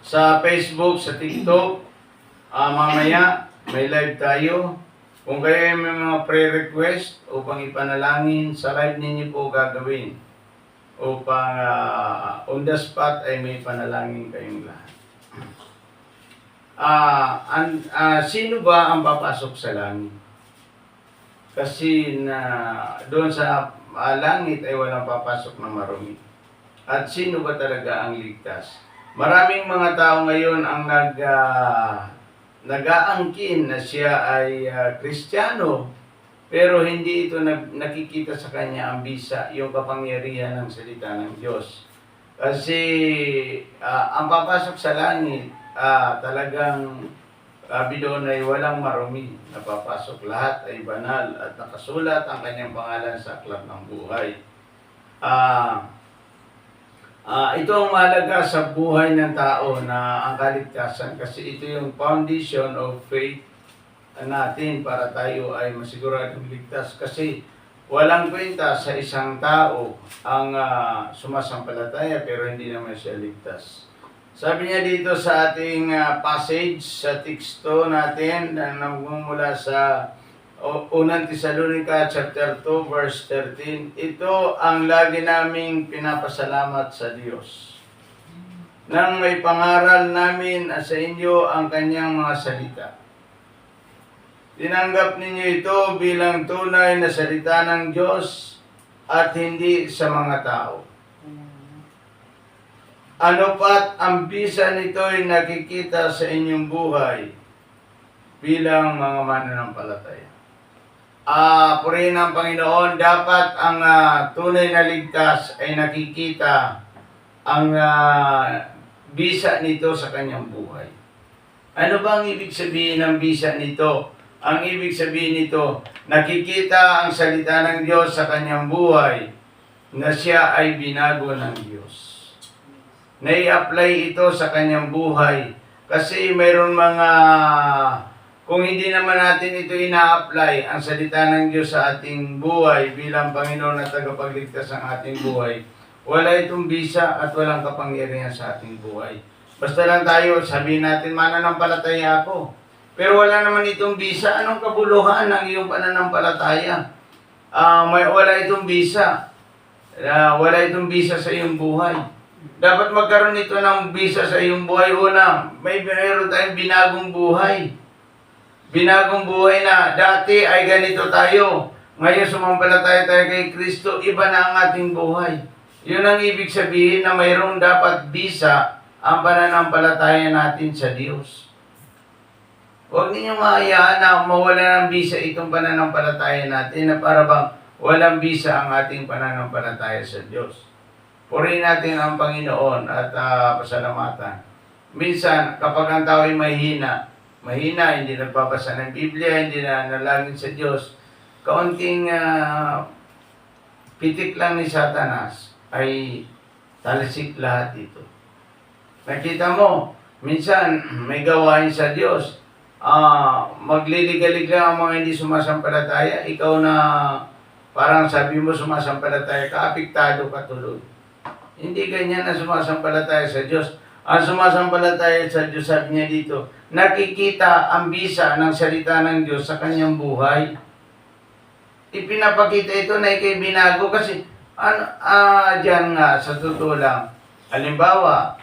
sa Facebook, sa TikTok. Mamaya, may live tayo. Kung kayo may mga prayer request upang ipanalangin, sa live ninyo po gagawin. Upang on the spot ay may panalangin kayong lahat. Sino ba ang papasok sa langit? Kasi doon sa langit ay walang papasok na marumi. At sino ba talaga ang ligtas? Maraming mga tao ngayon ang nag-aangkin na siya ay Kristiyano, pero hindi ito nakikita sa kanya ang bisa, yung kapangyarihan ng salita ng Diyos. Kasi ang papasok sa langit, talagang sabi doon ay walang marumi na papasok. Lahat ay banal at nakasulat ang kanyang pangalan sa aklat ng buhay. Ito ang mahalaga sa buhay ng tao na ang kaligtasan kasi ito yung foundation of faith natin para tayo ay masiguradong ligtas. Kasi walang kwenta sa isang tao ang sumasampalataya pero hindi naman siya ligtas. Sabi niya dito sa ating passage sa teksto natin na nagmumula sa Unang Tesalonica chapter 2 verse 13, ito ang lagi naming pinapasalamat sa Diyos. Nang may pangaral namin sa inyo ang kanyang mga salita. Tinanggap ninyo ito bilang tunay na salita ng Diyos at hindi sa mga tao. Ano pat ang bisa nito ay nakikita sa inyong buhay bilang mga mananampalataya. Purihin ng Panginoon, dapat ang tunay na ligtas ay nakikita ang bisa nito sa kanyang buhay. Ano ba ang ibig sabihin ng bisa nito? Ang ibig sabihin nito, nakikita ang salita ng Diyos sa kanyang buhay na siya ay binago ng Diyos. Nai-apply ito sa kanyang buhay kasi mayroon kung hindi naman natin ito ina-apply ang salita ng Diyos sa ating buhay bilang Panginoon at tagapagligtas ng ating buhay, wala itong bisa at walang kapangyarihan sa ating buhay. Basta lang tayo, sabihin natin, mananampalataya ako. Pero wala naman itong bisa. Anong kabuluhan ng iyong pananampalataya? Wala itong bisa. Wala itong bisa sa iyong buhay. Dapat magkaroon ito ng bisa sa iyong buhay. Una, mayroon tayong binagong buhay. Binagong buhay na dati ay ganito tayo. Ngayon sumampalataya tayo kay Kristo, iba na ang ating buhay. Yun ang ibig sabihin na mayroong dapat bisa ang pananampalataya natin sa Diyos. Huwag ninyong mahayaan na mawala ng bisa itong pananampalataya natin na para bang walang bisa ang ating pananampalataya sa Diyos. Purihin natin ang Panginoon at pasalamatan. Minsan, kapag ang tao ay mahina, hindi nagbabasa ng Biblia, hindi na nalangin sa Diyos, kaunting pitik lang ni Satanas ay talisik lahat ito. Nakita mo, minsan may gawain sa Diyos, magliligalig lang ang mga hindi sumasampalataya, ikaw na parang sabi mo sumasampalataya ka, apektado ka tuloy. Hindi ganyan na sumasampalataya sa Diyos. Ang sumasampalataya sa Diyos, sabi niya dito, nakikita ang bisa ng salita ng Diyos sa kanyang buhay. Ipinapakita ito na ikay binago kasi diyan nga, sa totoo lang, halimbawa,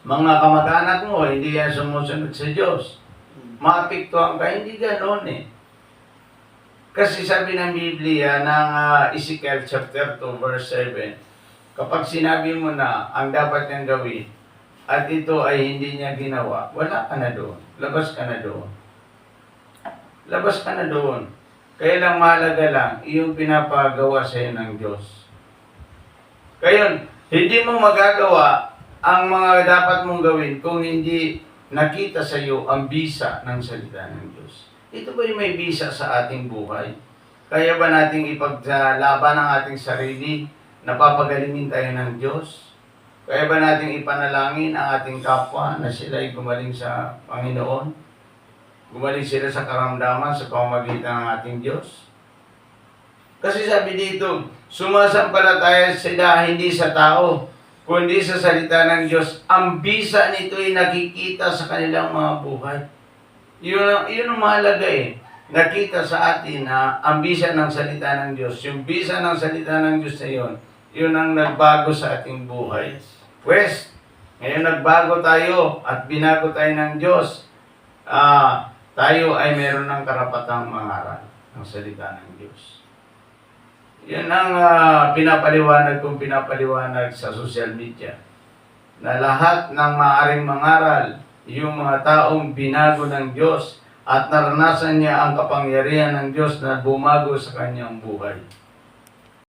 mga kamag-anak mo, hindi yan sumusunod sa Diyos. Maapektuhan ka, hindi ganoon eh. Kasi sabi ng Biblia ng Ezekiel chapter 2 verse 7, kapag sinabi mo na ang dapat niyang gawin at ito ay hindi niya ginawa, wala ka na doon. Labas ka na doon. Labas ka na doon. Kaya lang mahalaga lang, iyong pinapagawa sa iyo ng Diyos. Kaya hindi mo magagawa ang mga dapat mong gawin kung hindi nakita sa iyo ang bisa ng salita ng Diyos. Ito ba yung may bisa sa ating buhay? Kaya ba nating ipaglaban ang ating sarili? Napapagalingin tayo ng Diyos? Kaya ba nating ipanalangin ang ating kapwa na sila ay gumaling sa Panginoon? Gumaling sila sa karamdaman sa pamamagitan ng ating Diyos? Kasi sabi dito, sumasampalataya sila hindi sa tao, kundi sa salita ng Diyos. Ang bisa nito ay nakikita sa kanilang mga buhay. Yun ang mahalaga eh. Nakita sa atin na ang bisa ng salita ng Diyos. Yung bisa ng salita ng Diyos na yun ang nagbago sa ating buhay. Pues, ngayon nagbago tayo at binago tayo ng Diyos. Tayo ay meron ng karapatang mangaral ng salita ng Diyos. Yan ang pinapaliwanag sa social media. Na lahat ng maaaring mangaral, yung mga taong binago ng Diyos at naranasan niya ang kapangyarihan ng Diyos na bumago sa kanyang buhay.